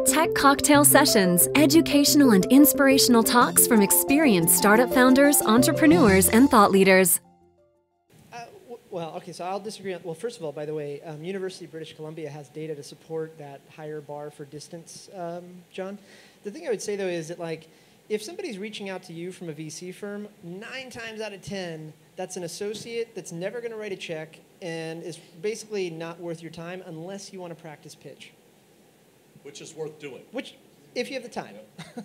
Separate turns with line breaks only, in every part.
Tech Cocktail Sessions, educational and inspirational talks from experienced startup founders, entrepreneurs, and thought leaders.
Well, okay, so I'll disagree. Well, first of all, by the way, University of British Columbia has data to support that higher bar for distance, John. The thing I would say, though, is that, like, if somebody's reaching out to you from a VC firm, 9 times out of 10, that's an associate that's never going to write a check and is basically not worth your time unless you want to practice pitch.
Which is worth doing.
Which, if you have the time.
Yep.
So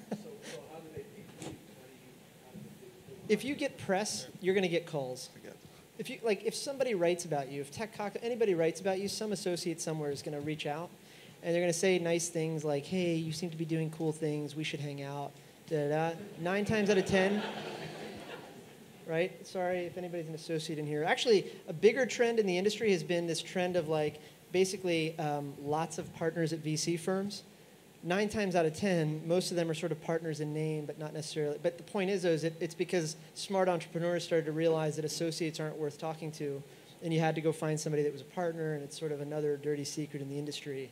how do they
If you get press, you're going to get calls. If somebody writes about you, anybody writes about you, some associate somewhere is going to reach out, and they're going to say nice things like, "Hey, you seem to be doing cool things. We should hang out." Da, da, da. 9 times out of 10, right? Sorry if anybody's an associate in here. Actually, a bigger trend in the industry has been this trend of basically lots of partners at VC firms. 9 times out of 10, most of them are sort of partners in name, but not necessarily. But the point is, though, it's because smart entrepreneurs started to realize that associates aren't worth talking to, and you had to go find somebody that was a partner, and it's sort of another dirty secret in the industry.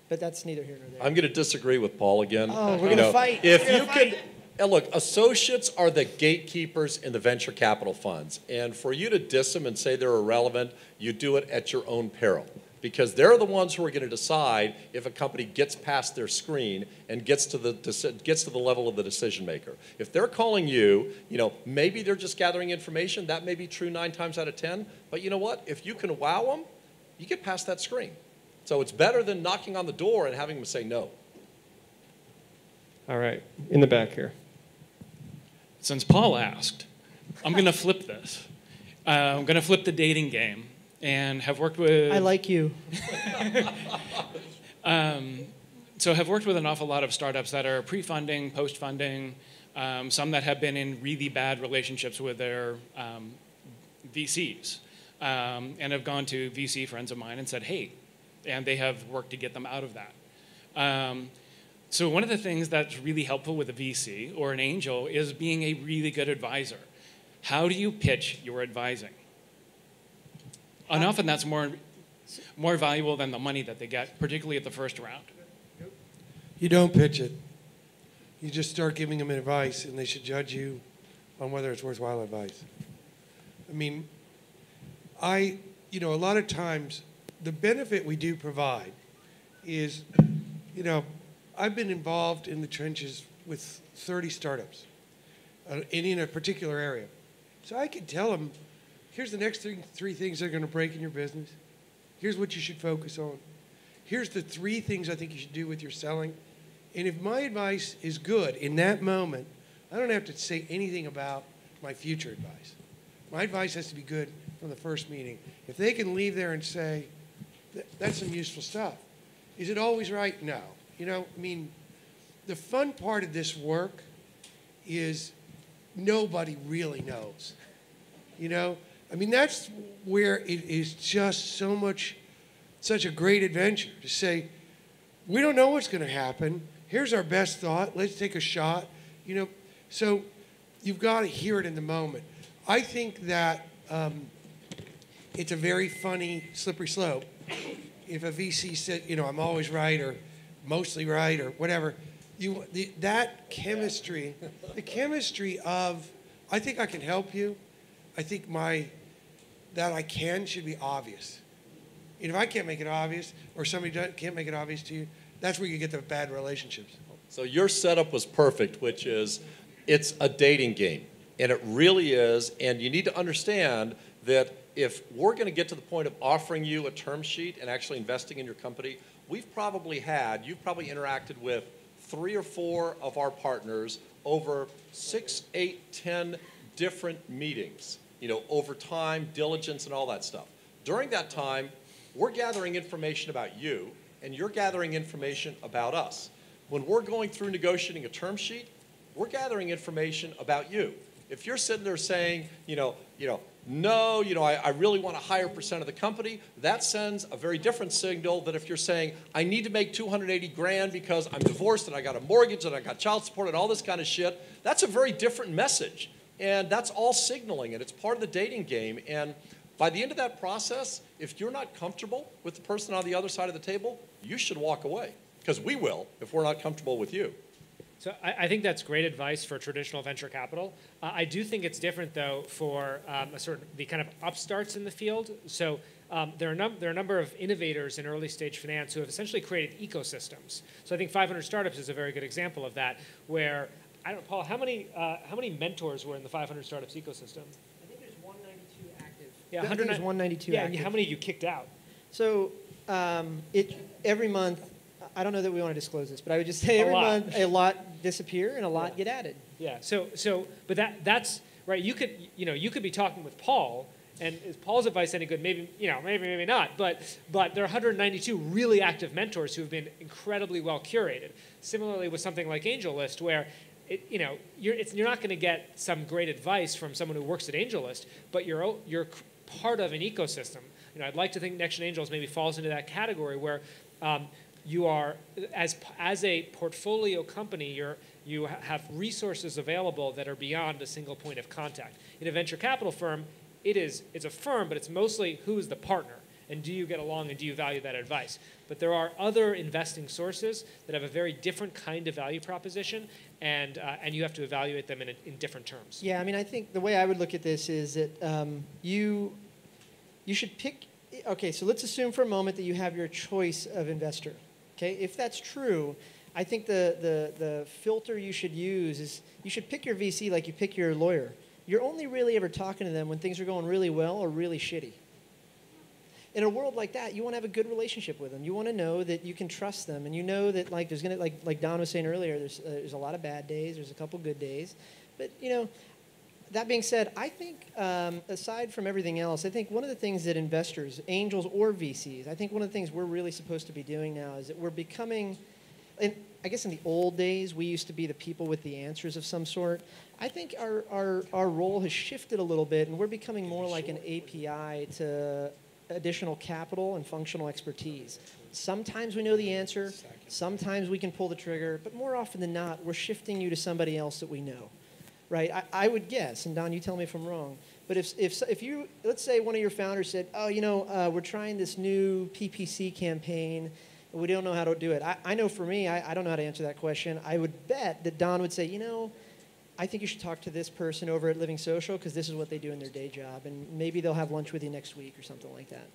But that's neither here nor there.
I'm going to disagree with Paul again.
Oh, we're going to fight.
If you could, and look, associates are the gatekeepers in the venture capital funds, and for you to diss them and say they're irrelevant, you do it at your own peril. Because they're the ones who are going to decide if a company gets past their screen and gets to the level of the decision maker. If they're calling you, maybe they're just gathering information. That may be true 9 times out of 10. But you know what? If you can wow them, you get past that screen. So it's better than knocking on the door and having them say no.
All right, in the back here.
Since Paul asked, I'm going to flip this. I'm going to flip the dating game. And have worked with...
I like you.
So have worked with an awful lot of startups that are pre-funding, post-funding, some that have been in really bad relationships with their VCs, and have gone to VC friends of mine and said, hey, and they have worked to get them out of that. So one of the things that's really helpful with a VC or an angel is being a really good advisor. How do you pitch your advising? And often that's more valuable than the money that they get, particularly at the first round.
You don't pitch it. You just start giving them advice, and they should judge you on whether it's worthwhile advice. I mean, a lot of times, the benefit we do provide is, I've been involved in the trenches with 30 startups in a particular area. So I can tell them, here's the next three things that are going to break in your business. Here's what you should focus on. Here's the 3 things I think you should do with your selling. And if my advice is good in that moment, I don't have to say anything about my future advice. My advice has to be good from the first meeting. If they can leave there and say, that's some useful stuff. Is it always right? No. The fun part of this work is nobody really knows. That's where it is just such a great adventure to say, we don't know what's going to happen. Here's our best thought. Let's take a shot. So you've got to hear it in the moment. I think that it's a very funny slippery slope. If a VC said, I'm always right or mostly right or whatever, that chemistry, the chemistry of, I think I can help you. I think that I can should be obvious. And if I can't make it obvious, or somebody can't make it obvious to you, that's where you get the bad relationships.
So your setup was perfect, which is it's a dating game. And it really is. And you need to understand that if we're going to get to the point of offering you a term sheet and actually investing in your company, you've probably interacted with 3 or 4 of our partners over 6, 8, 10 different meetings, over time, diligence, and all that stuff. During that time, we're gathering information about you, and you're gathering information about us. When we're going through negotiating a term sheet, we're gathering information about you. If you're sitting there saying, no, I really want a higher percent of the company, that sends a very different signal than if you're saying, I need to make 280 grand because I'm divorced and I got a mortgage and I got child support and all this kind of shit. That's a very different message. And that's all signaling, and it's part of the dating game. And By the end of that process, if you're not comfortable with the person on the other side of the table, you should walk away, because we will if we're not comfortable with you.
So I think that's great advice for traditional venture capital. I do think it's different, though, for the kind of upstarts in the field. So there are a number of innovators in early stage finance who have essentially created ecosystems. So I think 500 Startups is a very good example of that, where, I don't know, Paul, how many mentors were in the 500 Startups ecosystem?
I think there's 192 active.
Yeah,
I think there's 192
yeah,
active.
and how many you kicked out?
So every month, I don't know that we want to disclose this, but I would just say every month a lot disappear and a lot get added.
Yeah. But that's right. You could be talking with Paul, and is Paul's advice any good? Maybe maybe not. But there are 192 really active mentors who have been incredibly well curated. Similarly, with something like AngelList, where you're not going to get some great advice from someone who works at AngelList, but you're part of an ecosystem. I'd like to think Next Gen Angels maybe falls into that category where you are, as a portfolio company, you have resources available that are beyond a single point of contact. In a venture capital firm, it's a firm, but it's mostly who is the partner, and do you get along, and do you value that advice? But there are other investing sources that have a very different kind of value proposition, and you have to evaluate them in different terms.
Yeah, I mean, I think the way I would look at this is that you should pick. Okay, so let's assume for a moment that you have your choice of investor. Okay, if that's true, I think the filter you should use is you should pick your VC like you pick your lawyer. You're only really ever talking to them when things are going really well or really shitty. In a world like that, you want to have a good relationship with them. You want to know that you can trust them, and you know that there's gonna like Don was saying earlier, there's a lot of bad days, there's a couple good days, but That being said, I think aside from everything else, I think one of the things that investors, angels or VCs, I think one of the things we're really supposed to be doing now is that we're becoming, and I guess in the old days, we used to be the people with the answers of some sort. I think our role has shifted a little bit, and we're becoming more like an API to additional capital and functional expertise. Sometimes we know the answer, sometimes we can pull the trigger, but more often than not, we're shifting you to somebody else that we know. Right, I would guess, and Don, you tell me if I'm wrong, but if you, let's say one of your founders said, oh, we're trying this new PPC campaign, and we don't know how to do it. I know for me, I don't know how to answer that question. I would bet that Don would say, I think you should talk to this person over at Living Social because this is what they do in their day job, and maybe they'll have lunch with you next week or something like that.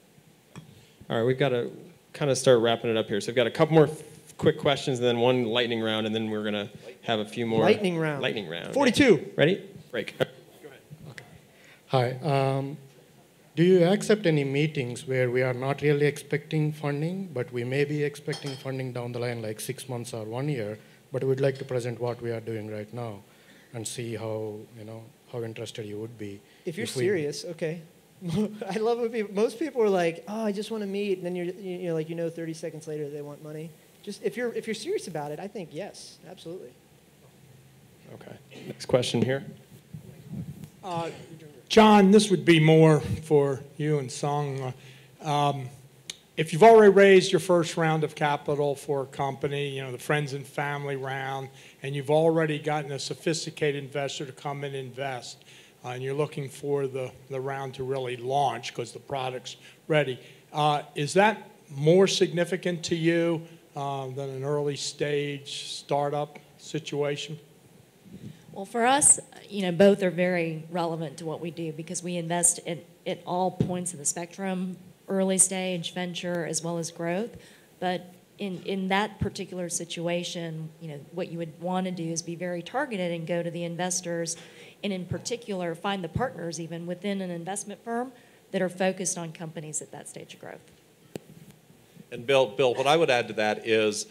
All right, we've got to kind of start wrapping it up here. So we've got a couple more quick questions, and then one lightning round, and then we're going to have a few more.
Lightning round. 42.
Yeah. Ready? Break.
Go ahead. Okay. Hi. Do you accept any meetings where we are not really expecting funding, but we may be expecting funding down the line, like 6 months or 1 year, but we'd like to present what we are doing right now and see how interested you would be.
If you're serious, okay. I love when most people are like, oh, I just want to meet, and then 30 seconds later they want money. Just if you're serious about it, I think yes, absolutely.
Okay. Next question here.
John, this would be more for you and Sung. If you've already raised your first round of capital for a company, the friends and family round, and you've already gotten a sophisticated investor to come and invest, and you're looking for the round to really launch because the product's ready, is that more significant to you than an early stage startup situation?
Well, for us, both are very relevant to what we do because we invest at all points of the spectrum, early stage, venture, as well as growth. But in that particular situation, what you would want to do is be very targeted and go to the investors, and in particular, find the partners even within an investment firm that are focused on companies at that stage of growth.
And Bill, what I would add to that is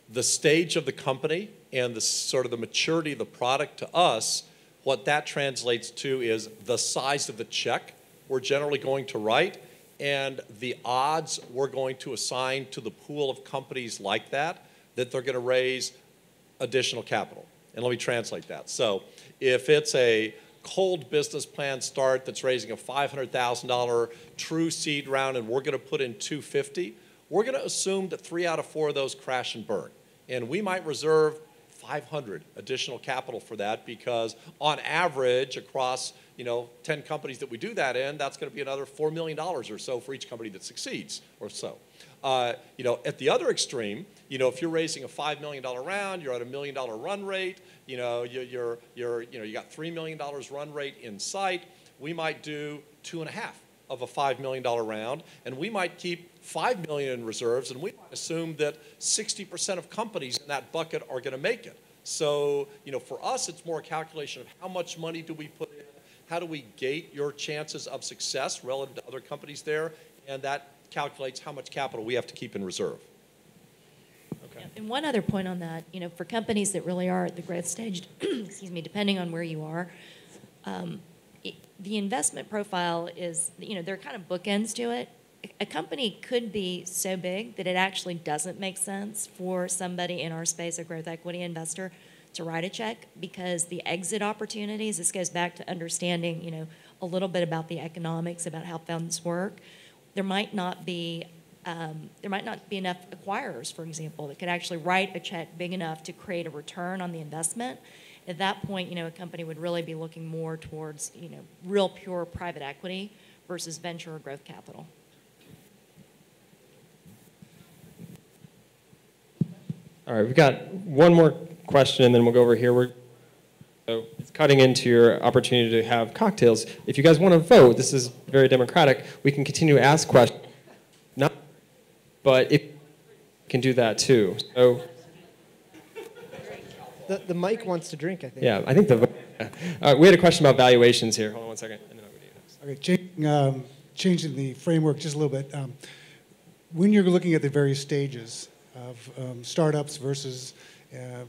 the stage of the company and the sort of the maturity of the product to us, what that translates to is the size of the check we're generally going to write and the odds we're going to assign to the pool of companies like that they're going to raise additional capital. And let me translate that. So if it's a cold business plan start that's raising a $500,000 true seed round and we're going to put in $250,000, we're going to assume that 3 out of 4 of those crash and burn. And we might reserve 500 additional capital for that, because on average across 10 companies that we do that in, that's going to be another $4 million or so for each company that succeeds or so. At the other extreme, if you're raising a $5 million round, you're at $1 million run rate, you got $3 million run rate in sight, we might do 2.5 of a $5 million round, and we might keep $5 million in reserves, and we might assume that 60% of companies in that bucket are going to make it. So, for us, it's more a calculation of how much money do we put in, how do we gate your chances of success relative to other companies there, and that calculates how much capital we have to keep in reserve.
Okay. And one other point on that, for companies that really are at the growth stage, excuse me, depending on where you are, the investment profile is, there are kind of bookends to it. A company could be so big that it actually doesn't make sense for somebody in our space, a growth equity investor, to write a check, because the exit opportunities, this goes back to understanding, a little bit about the economics, about how funds work. There might not be enough acquirers, for example, that could actually write a check big enough to create a return on the investment. At that point, a company would really be looking more towards, real pure private equity versus venture or growth capital.
All right, we've got one more question, and then we'll go over here. So it's cutting into your opportunity to have cocktails. If you guys want to vote, this is very democratic. We can continue to ask questions. But if you can do that too. So
the mic wants to drink, I think.
Yeah, I think we had a question about valuations here. Hold on one second, and then I'll go to you next.
Okay, changing the framework just a little bit. When you're looking at the various stages of startups versus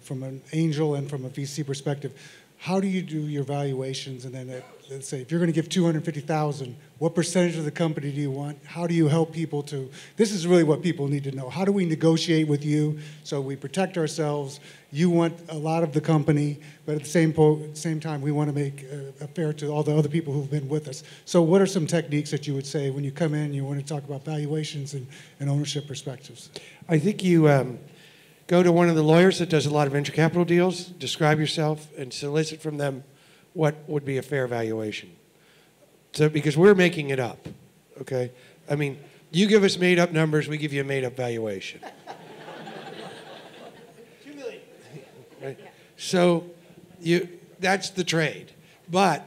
from an angel and from a VC perspective, how do you do your valuations? And then let's say if you're going to give $250,000, what percentage of the company do you want? How do you help people to? This is really what people need to know. How do we negotiate with you so we protect ourselves? You want a lot of the company, but at the same time, we want to make fair to all the other people who've been with us. So what are some techniques that you would say when you come in, you want to talk about valuations and ownership perspectives?
I think you go to one of the lawyers that does a lot of venture capital deals, describe yourself, and solicit from them what would be a fair valuation. So, because we're making it up, okay? I mean, you give us made-up numbers, we give you a made-up valuation.
$2 million.
Right? So, that's the trade. But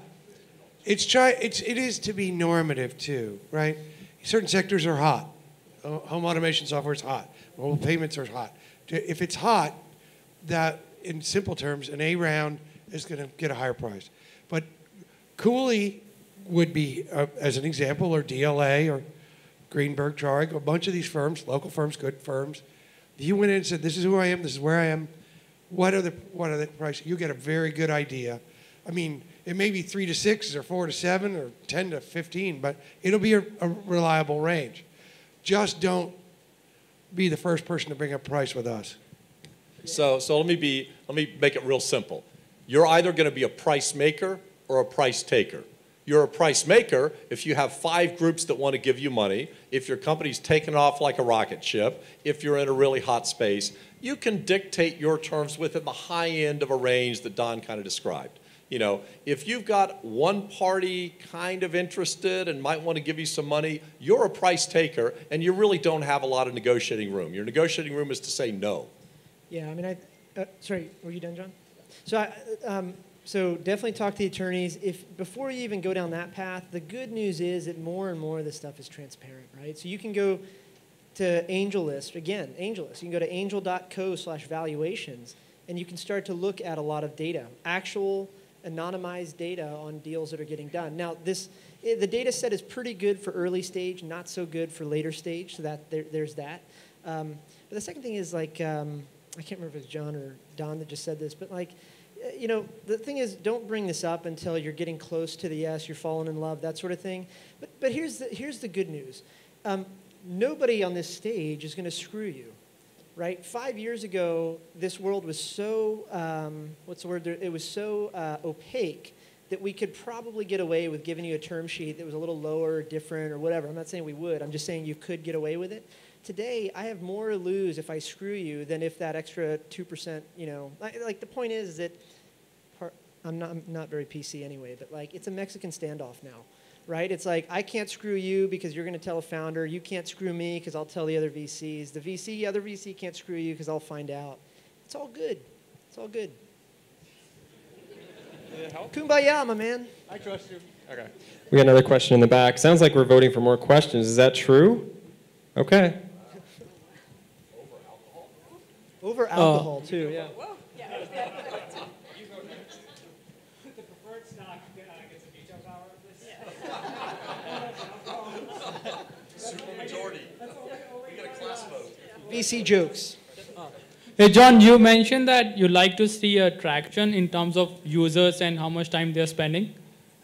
it is to be normative too, right? Certain sectors are hot. Home automation software is hot. Mobile payments are hot. If it's hot, that in simple terms, an A round is going to get a higher price. But Cooley would be, as an example, or DLA or Greenberg Traurig, a bunch of these firms, local firms, good firms. You went in and said, "This is who I am. This is where I am. What are the prices?" You get a very good idea. I mean, it may be 3 to 6, or 4 to 7, or 10 to 15, but it'll be a reliable range. Just don't be the first person to bring up price with us.
So let me make it real simple. You're either going to be a price maker or a price taker. You're a price maker if you have 5 groups that want to give you money, if your company's taken off like a rocket ship, if you're in a really hot space. You can dictate your terms within the high end of a range that Don kind of described. If you've got one party kind of interested and might want to give you some money, you're a price taker, and you really don't have a lot of negotiating room. Your negotiating room is to say no.
Yeah, I mean, sorry, were you done, John? So definitely talk to the attorneys. Before you even go down that path, the good news is that more and more of this stuff is transparent, right? So you can go to AngelList, again, AngelList. You can go to angel.co/valuations, and you can start to look at a lot of data, actual anonymized data on deals that are getting done. Now, the data set is pretty good for early stage, not so good for later stage, so that there's that. But the second thing is, like, I can't remember if it was John or Don that just said this, but the thing is, don't bring this up until you're getting close to the yes, you're falling in love, that sort of thing. But here's the good news. Nobody on this stage is going to screw you. Right? 5 years ago, this world was so, it was so opaque that we could probably get away with giving you a term sheet that was a little lower or different or whatever. I'm not saying we would. I'm just saying you could get away with it. today I have more to lose if I screw you than if that extra 2%, you know, like the point is that I'm not very PC anyway, but like it's a Mexican standoff now, right? It's like I can't screw you because you're going to tell a founder. You can't screw me because I'll tell the other VCs. The other VC can't screw you because I'll find out. It's all good. It's all good. Kumbaya, my man.
I trust you. Okay. We got another question in the back. Sounds like we're voting for more questions. Is that true? Okay.
Over alcohol, too, yeah.
Supermajority. We get a class vote.
VC jokes.
Hey, John, you mentioned that you like to see a traction in terms of users and how much time they're spending.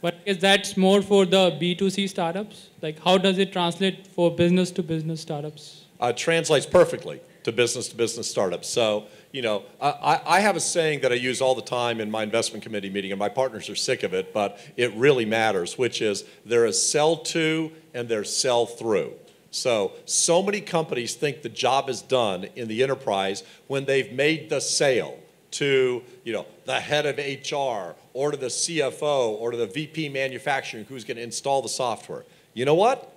But is that more for the B2C startups? Like, how does it translate for business-to-business startups?
Translates perfectly to business startups. So, you know, I have a saying that I use all the time in my investment committee meeting, and my partners are sick of it, but it really matters, which is there is sell to and there's sell through. So many companies think the job is done in the enterprise when they've made the sale to, you know, the head of HR or to the CFO or to the VP manufacturing who's going to install the software. You know what?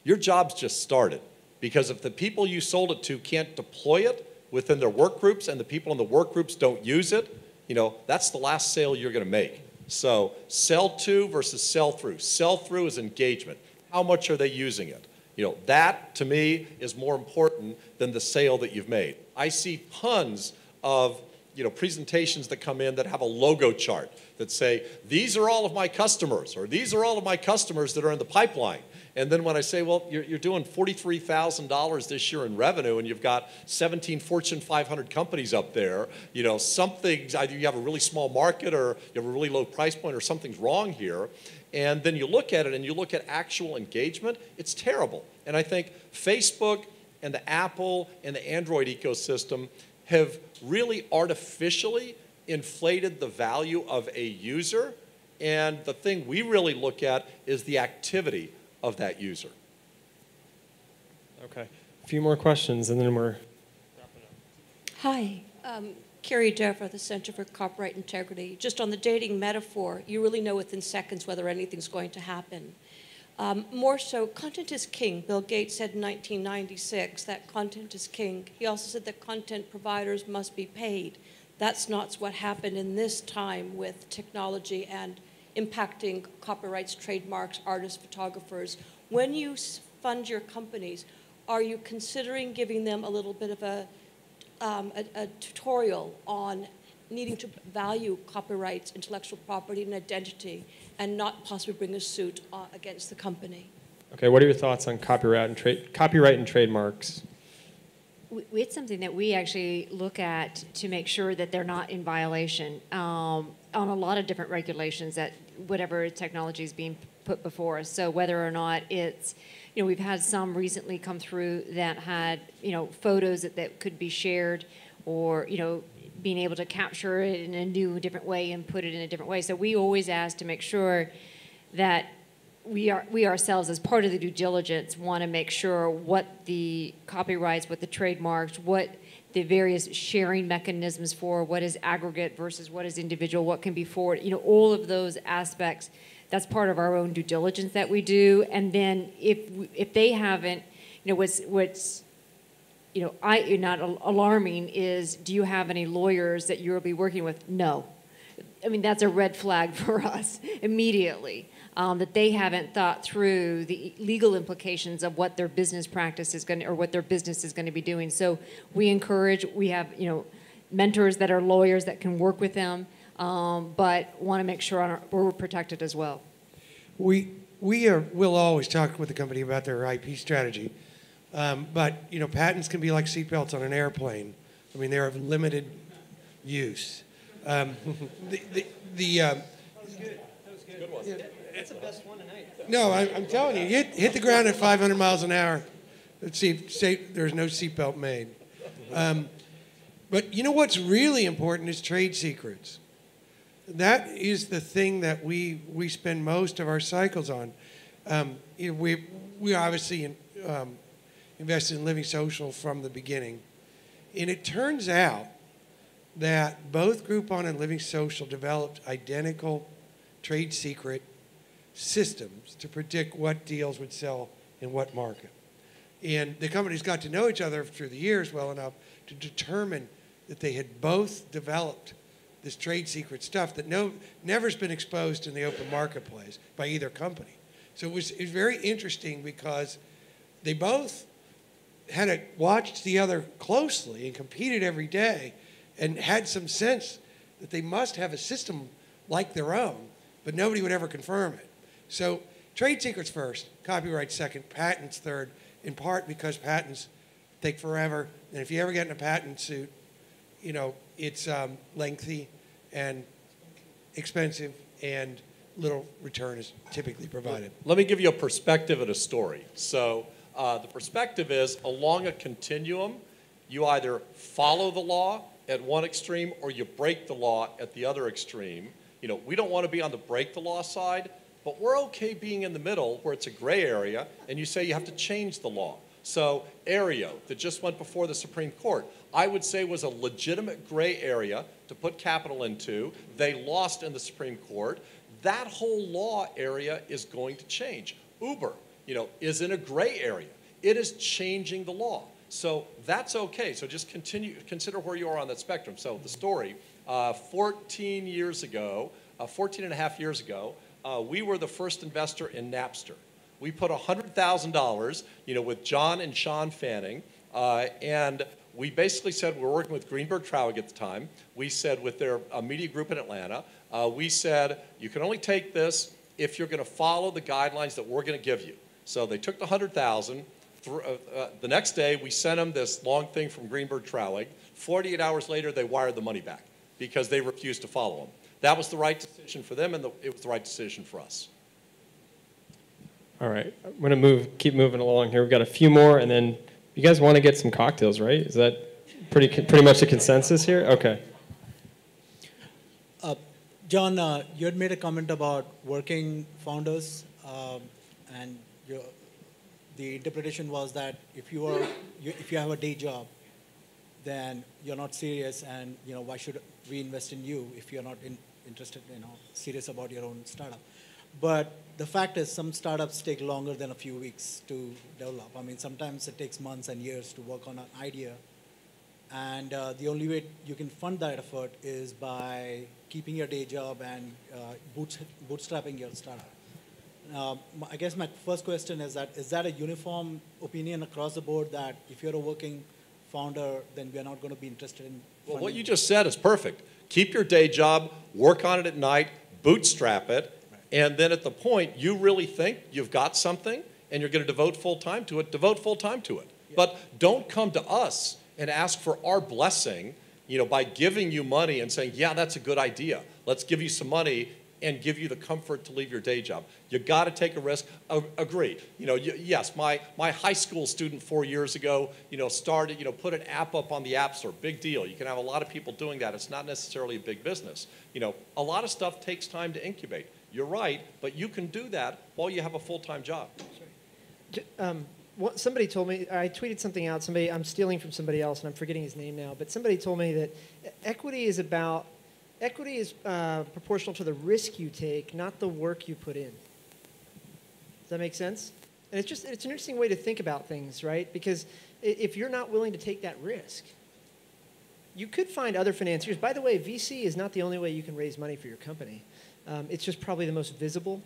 Your job's just started. Because if the people you sold it to can't deploy it within their work groups and the people in the work groups don't use it, you know, that's the last sale you're going to make. So sell to versus sell through. Sell through is engagement. How much are they using it? You know, that to me is more important than the sale that you've made. I see tons of, you know, presentations that come in that have a logo chart that say, these are all of my customers, or these are all of my customers that are in the pipeline. And then when I say, well, you're doing $43,000 this year in revenue, and you've got 17 Fortune 500 companies up there, you know, something's, either you have a really small market or you have a really low price point or something's wrong here. And then you look at it and you look at actual engagement, it's terrible. And I think Facebook and the Apple and the Android ecosystem have really artificially inflated the value of a user. And the thing we really look at is the activity of that user.
Okay. A few more questions and then we're wrapping up.
Hi. Carrie Devra, the Center for Copyright Integrity. Just on the dating metaphor, you really know within seconds whether anything's going to happen. More so, content is king. Bill Gates said in 1996 that content is king. He also said that content providers must be paid. That's not what happened in this time with technology and impacting copyrights, trademarks, artists, photographers. When you fund your companies, are you considering giving them a little bit of a tutorial on needing to value copyrights, intellectual property, and identity, and not possibly bring a suit against the company?
Okay, what are your thoughts on copyright and trademarks?
It's something that we actually look at to make sure that they're not in violation on a lot of different regulations that whatever technology is being put before us. So whether or not it's, you know, we've had some recently come through that had, you know, photos that could be shared, or, you know, being able to capture it in a new, different way and put it in a different way. So we always ask to make sure that we ourselves, as part of the due diligence, want to make sure what the copyrights, what the trademarks, what the various sharing mechanisms for, what is aggregate versus what is individual, what can be forwarded, you know, all of those aspects. That's part of our own due diligence that we do. And then if they haven't, you know, what's you know, not alarming is, do you have any lawyers that you'll be working with? No. I mean, that's a red flag for us immediately, that they haven't thought through the legal implications of what their business practice is going to, or what their business is going to be doing. So we have, you know, mentors that are lawyers that can work with them, but want to make sure we're protected as well.
We'll always talk with the company about their IP strategy. But, you know, patents can be like seatbelts on an airplane. I mean, they're of limited use.
That was good. That was good. Good one. Yeah. That's the best one tonight.
No, I'm telling you, hit the ground at 500 miles an hour. Let's see, there's no seatbelt made. But you know what's really important is trade secrets. That is the thing that we spend most of our cycles on. You know, we obviously invested in Living Social from the beginning. And it turns out that both Groupon and Living Social developed identical trade secret systems to predict what deals would sell in what market. And the companies got to know each other through the years well enough to determine that they had both developed this trade secret stuff that never's been exposed in the open marketplace by either company. So it was very interesting because they both had watched the other closely and competed every day and had some sense that they must have a system like their own, but nobody would ever confirm it. So trade secrets first, copyright second, patents third, in part because patents take forever. And if you ever get in a patent suit, you know, it's lengthy and expensive and little return is typically provided.
Let me give you a perspective and a story. So the perspective is along a continuum, you either follow the law at one extreme or you break the law at the other extreme. You know, we don't want to be on the break the law side, but we're okay being in the middle where it's a gray area and you say you have to change the law. So Aereo, that just went before the Supreme Court, I would say was a legitimate gray area to put capital into. They lost in the Supreme Court. That whole law area is going to change. Uber, you know, is in a gray area. It is changing the law. So that's okay. So just consider where you are on that spectrum. So the story, 14 and a half years ago, we were the first investor in Napster. We put $100,000, you know, with John and Sean Fanning, and we basically said, we were working with Greenberg Traurig at the time. We said with their media group in Atlanta, we said, you can only take this if you're going to follow the guidelines that we're going to give you. So they took the $100,000. The next day, we sent them this long thing from Greenberg Traurig. 48 hours later, they wired the money back because they refused to follow them. That was the right decision for them, and it was the right decision for us.
All right, I'm going to keep moving along here. We've got a few more, and then you guys want to get some cocktails, right? Is that pretty much a consensus here? Okay.
John, you had made a comment about working founders, and the interpretation was that if you have a day job, then you're not serious, and why should we invest in you if you're not interested, serious about your own startup? But the fact is, some startups take longer than a few weeks to develop. I mean, sometimes it takes months and years to work on an idea. And the only way you can fund that effort is by keeping your day job and bootstrapping your startup. I guess my first question is that a uniform opinion across the board that if you're a working founder, then we're not going to be interested in funding?
Well, what you just said is perfect. Keep your day job, work on it at night, bootstrap it, and then at the point you really think you've got something and you're going to devote full time to it, devote full time to it. Yeah. But don't come to us and ask for our blessing, by giving you money and saying, yeah, that's a good idea. Let's give you some money and give you the comfort to leave your day job. You got to take a risk. Agree. Yes, my high school student 4 years ago, started, put an app up on the App Store. Big deal. You can have a lot of people doing that. It's not necessarily a big business. A lot of stuff takes time to incubate. You're right, but you can do that while you have a full-time job.
Somebody told me, I tweeted something out, I'm stealing from somebody else, and I'm forgetting his name now, but somebody told me that equity is proportional to the risk you take, not the work you put in. Does that make sense? And it's an interesting way to think about things, right? Because if you're not willing to take that risk, you could find other financiers. By the way, VC is not the only way you can raise money for your company. It's just probably the most visible,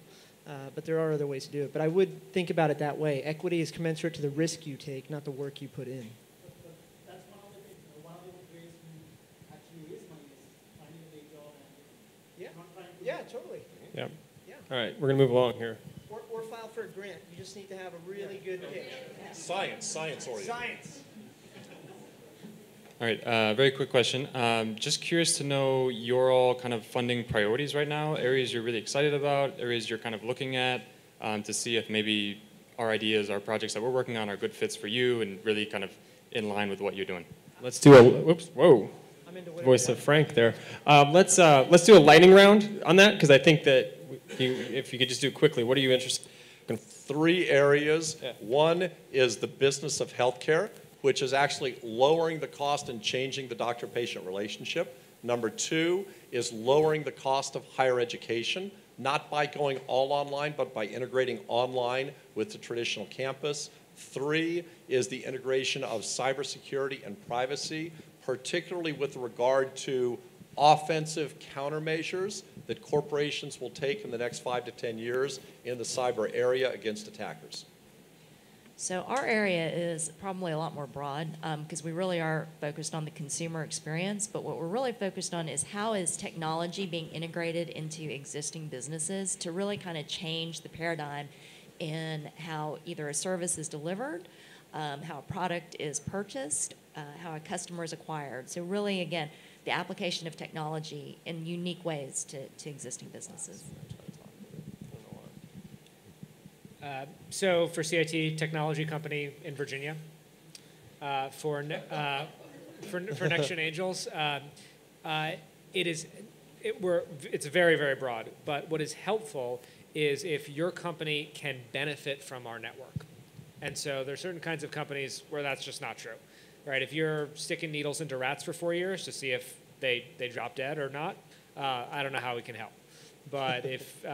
but there are other ways to do it. But I would think about it that way. Equity is commensurate to the risk you take, not the work you put in.
But that's one of the things. One of the ways to actually raise money is finding a day job and not trying to...
Yeah, totally.
Yeah. All right, we're going to move along here.
Or file for a grant. You just need to have a really good pitch.
Science oriented.
Science.
All right, very quick question. Just curious to know your all kind of funding priorities right now, areas you're really excited about, areas you're kind of looking at to see if maybe our ideas, our projects that we're working on are good fits for you and really kind of in line with what you're doing.
Let's do voice of Frank there. Let's do a lightning round on that, because I think that if you could just do it quickly, what are you interested in?
3 areas. One is the business of healthcare, which is actually lowering the cost and changing the doctor-patient relationship. Number 2 is lowering the cost of higher education, not by going all online, but by integrating online with the traditional campus. 3 is the integration of cybersecurity and privacy, particularly with regard to offensive countermeasures that corporations will take in the next 5 to 10 years in the cyber area against attackers.
So our area is probably a lot more broad because we really are focused on the consumer experience, but what we're really focused on is how is technology being integrated into existing businesses to really kind of change the paradigm in how either a service is delivered, how a product is purchased, how a customer is acquired. So really, again, the application of technology in unique ways to existing businesses.
So for CIT, technology company in Virginia, for Next Gen Angels, it's very, very broad. But what is helpful is if your company can benefit from our network. And so there are certain kinds of companies where that's just not true, right? If you're sticking needles into rats for 4 years to see if they drop dead or not, I don't know how we can help. But if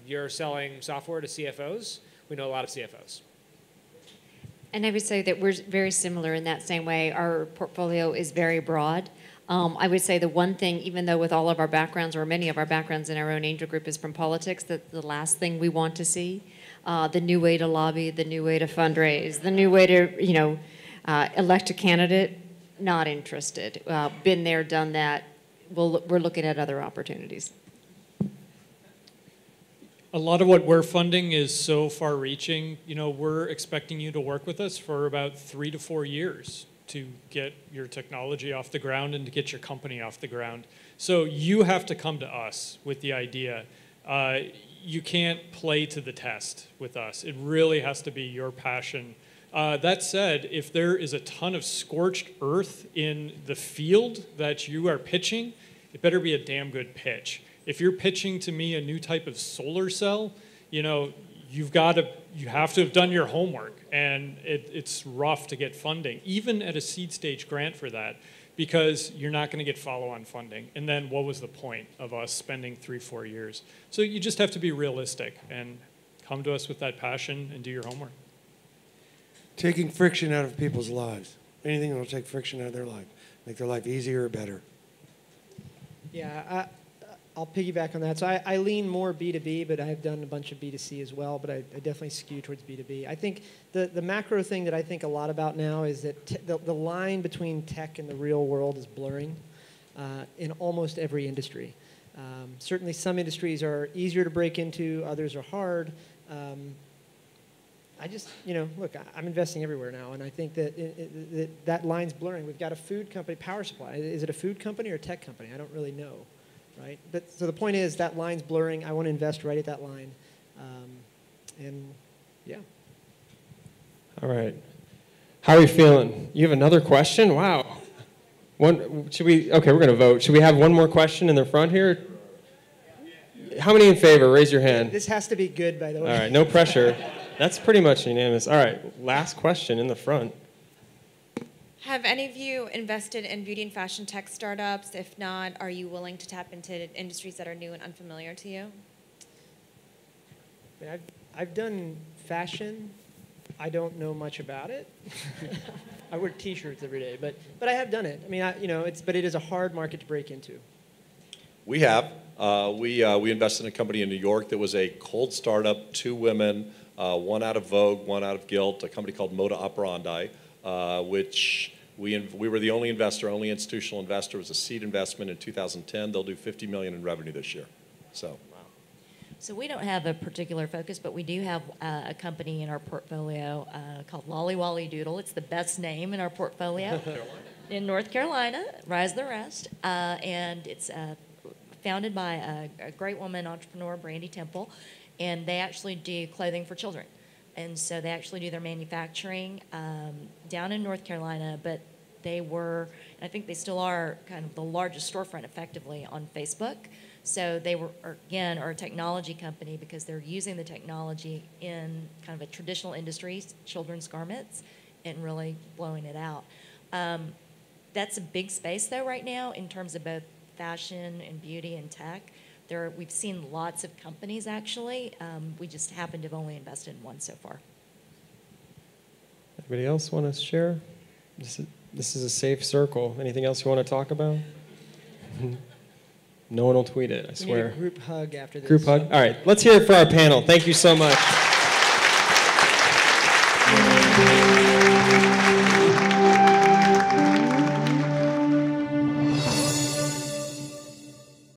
you're selling software to CFOs, we know a lot of CFOs.
And I would say that we're very similar in that same way. Our portfolio is very broad. I would say the one thing, even though with all of our backgrounds or many of our backgrounds in our own angel group is from politics, that the last thing we want to see, the new way to lobby, the new way to fundraise, the new way to elect a candidate, not interested. Been there, done that. We're looking at other opportunities.
A lot of what we're funding is so far-reaching. You know, we're expecting you to work with us for about 3 to 4 years to get your technology off the ground and to get your company off the ground. So you have to come to us with the idea. You can't play to the test with us. It really has to be your passion. That said, if there is a ton of scorched earth in the field that you are pitching, it better be a damn good pitch. If you're pitching to me a new type of solar cell, you know, you have to have done your homework, and it's rough to get funding, even at a seed stage grant for that, because you're not going to get follow-on funding. And then what was the point of us spending 3-4 years? So you just have to be realistic and come to us with that passion and do your homework.
Taking friction out of people's lives. Anything that will take friction out of their life, make their life easier or better.
Yeah, I'll piggyback on that. So I lean more B2B, but I've done a bunch of B2C as well, but I definitely skew towards B2B. I think the macro thing that I think a lot about now is that the line between tech and the real world is blurring in almost every industry. Certainly some industries are easier to break into, others are hard. I just, look, I'm investing everywhere now, and I think that that line's blurring. We've got a food company, Power Supply. Is it a food company or a tech company? I don't really know. Right? But so the point is that line's blurring. I want to invest right at that line. And yeah.
All right. How are you feeling? You have another question? Wow. Okay, we're going to vote. Should we have one more question in the front here? How many in favor? Raise your hand.
This has to be good, by the way.
All right, no pressure. That's pretty much unanimous. All right, last question in the front.
Have any of you invested in beauty and fashion tech startups? If not, are you willing to tap into industries that are new and unfamiliar to you?
I've done fashion. I don't know much about it. I wear T-shirts every day, but I have done it. I mean, but it is a hard market to break into.
We have. We invested in a company in New York that was a cold startup, 2 women, one out of Vogue, one out of Gilt, a company called Moda Operandi, which we were the only investor, only institutional investor. It was a seed investment in 2010. They'll do $50 million in revenue this year. So.
So we don't have a particular focus, but we do have a company in our portfolio called Lolly Wally Doodle. It's the best name in our portfolio. In North Carolina, Rise the Rest. And it's founded by a great woman entrepreneur, Brandy Temple, and they actually do clothing for children. And so they actually do their manufacturing down in North Carolina, but they were, and I think they still are, kind of the largest storefront effectively on Facebook. So they were, again, are a technology company because they're using the technology in kind of a traditional industry, children's garments, and really blowing it out. That's a big space, though, right now in terms of both fashion and beauty and tech. We've seen lots of companies, actually. We just happen to have only invested in one so far.
Anybody else want to share? This is a safe circle. Anything else you want to talk about? No one will tweet it, I swear.
We need a group hug after this.
Group hug? All right, let's hear it for our panel. Thank you so much.